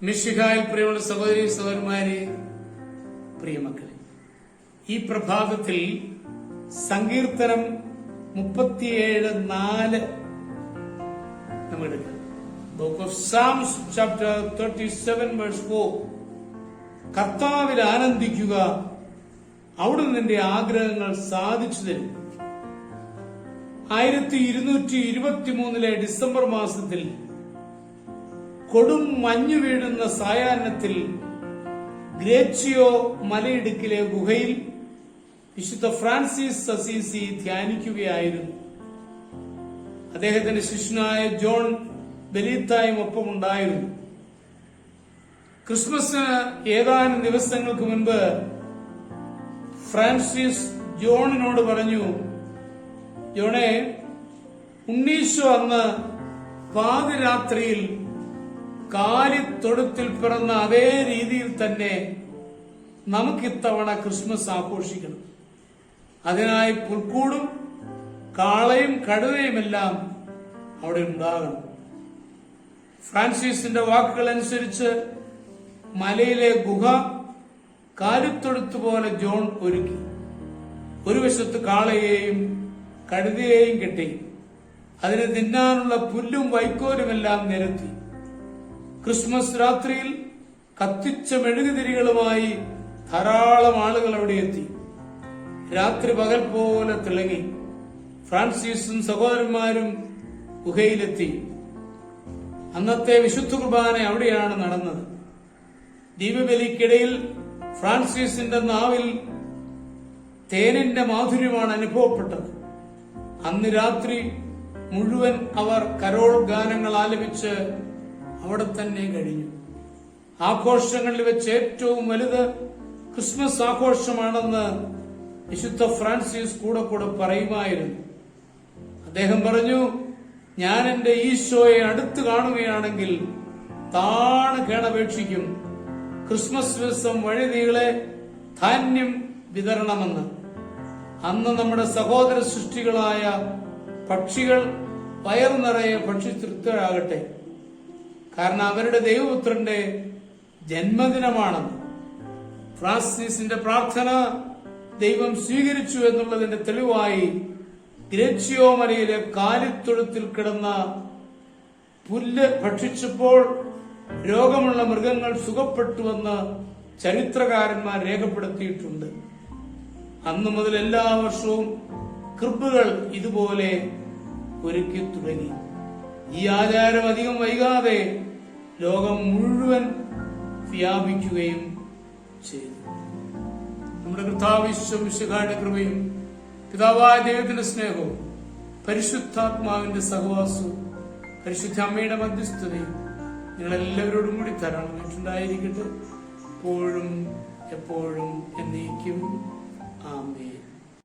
മിശിഹായിൽ പ്രിയമുള്ള സഹോദരി സഹോദരന്മാരെ, പ്രിയമക്കളെ, ഈ പ്രഭാതത്തിൽ സങ്കീർത്തനം 37:4 നമ്മൾ എടുക്കാം. Book of Psalms chapter 37 verse 4. കർത്താവിൽ ആനന്ദിക്കുക, അവിടുന്ന് നിന്റെ ആഗ്രഹങ്ങൾ സാധിച്ചു തരും. 1223 ഡിസംബർ മാസത്തിൽ കൊടും മഞ്ഞു വീഴുന്ന സായാഹ്നത്തിൽ ഗ്രേച്ചിയോ മലയിടുക്കിലെ ഗുഹയിൽ വിശുദ്ധ ഫ്രാൻസിസ് അസീസി ധ്യാനിക്കുകയായിരുന്നു. അദ്ദേഹത്തിന്റെ ശിഷ്യനായ ജോൺ ബെലീത്തായും ഒപ്പമുണ്ടായിരുന്നു. ക്രിസ്മസിന് ഏതാനും ദിവസങ്ങൾക്ക് മുൻപ് ഫ്രാൻസിസ് ജോണിനോട് പറഞ്ഞു, ജോണേ, ഉണ്ണീശോ അന്ന് പാതിരാത്രിയിൽ കാലിത്തൊഴുത്തിൽ പിറന്ന അതേ രീതിയിൽ തന്നെ നമുക്കിത്തവണ ക്രിസ്മസ് ആഘോഷിക്കണം. അതിനായി പുൽക്കൂടും കാളയും കഴുതയുമെല്ലാം അവിടെ ഉണ്ടാകണം. ഫ്രാൻസിസിന്റെ വാക്കുകൾ അനുസരിച്ച് മലയിലെ ഗുഹ കാലിത്തൊഴുത്ത് പോലെ ജോൺ ഒരുക്കി. ഒരു വശത്ത് കാളയെയും കഴുതയെയും കെട്ടി അതിന് തിന്നാനുള്ള പുല്ലും വൈക്കോലുമെല്ലാം നിരത്തി. ക്രിസ്മസ് രാത്രിയിൽ കത്തിച്ച മെഴുകുതിരികളുമായി ധാരാളം ആളുകൾ അവിടെ എത്തി. രാത്രി പകൽ പോലെ തിളങ്ങി. ഫ്രാൻസിസും സഹോദരന്മാരും ഗുഹയിലെത്തി. അന്നത്തെ വിശുദ്ധ കുർബാന അവിടെയാണ് നടന്നത്. ദീപബലിക്കിടയിൽ ഫ്രാൻസിസിന്റെ നാവിൽ തേനിന്റെ മാധുര്യമാണ് അനുഭവപ്പെട്ടത്. അന്ന് രാത്രി മുഴുവൻ അവർ കരോൾ ഗാനങ്ങൾ ആലപിച്ച് അവിടെ തന്നെ കഴിഞ്ഞു. ആഘോഷങ്ങളിൽ വെച്ച് ഏറ്റവും വലുത് ക്രിസ്മസ് ആഘോഷമാണെന്ന് വിശുദ്ധ ഫ്രാൻസിസ് കൂടെ പറയുമായിരുന്നു. അദ്ദേഹം പറഞ്ഞു, ഞാൻ എന്റെ ഈശോയെ അടുത്ത് കാണുകയാണെങ്കിൽ താണ് കേണപേക്ഷിക്കും ക്രിസ്മസ് ദിവസം വഴിനീളെ ധാന്യം വിതരണമെന്ന്. അന്ന് നമ്മുടെ സഹോദര സൃഷ്ടികളായ പക്ഷികൾ വയറു നിറയെ ഭക്ഷിതൃപ്തരാകട്ടെ, കാരണം അവരുടെ ദൈവപുത്രന്റെ ജന്മദിനമാണെന്ന്. ഫ്രാൻസിസിന്റെ പ്രാർത്ഥന ദൈവം സ്വീകരിച്ചു എന്നുള്ളതിന്റെ തെളിവായി ഗ്രേച്ചിയോ മലയിലെ കാലിത്തൊഴുത്തിൽ കിടന്ന പുല്ല് ഭക്ഷിച്ചപ്പോൾ രോഗമുള്ള മൃഗങ്ങൾ സുഖപ്പെട്ടുവെന്ന് ചരിത്രകാരന്മാർ രേഖപ്പെടുത്തിയിട്ടുണ്ട്. അന്നു മുതൽ എല്ലാ വർഷവും കൃബുകൾ ഇതുപോലെ ഒരുക്കി തുടങ്ങി. ഈ ആചാരം അധികം വൈകാതെ ലോകം മുഴുവൻ വ്യാപിക്കുകയും ചെയ്തു. നമ്മുടെ കർത്താവ് ഈശോമിശിഹായുടെ കൃപയും പിതാവായ ദൈവത്തിന്റെ സ്നേഹവും പരിശുദ്ധാത്മാവിന്റെ സഹവാസവും പരിശുദ്ധ അമ്മയുടെ മധ്യസ്ഥതയും നിങ്ങളെല്ലാവരോടും കൂടി ധാരാളമായിട്ടുണ്ടായിരിക്കട്ടെ, എപ്പോഴും എപ്പോഴും എന്നേക്കും. ആമേൻ.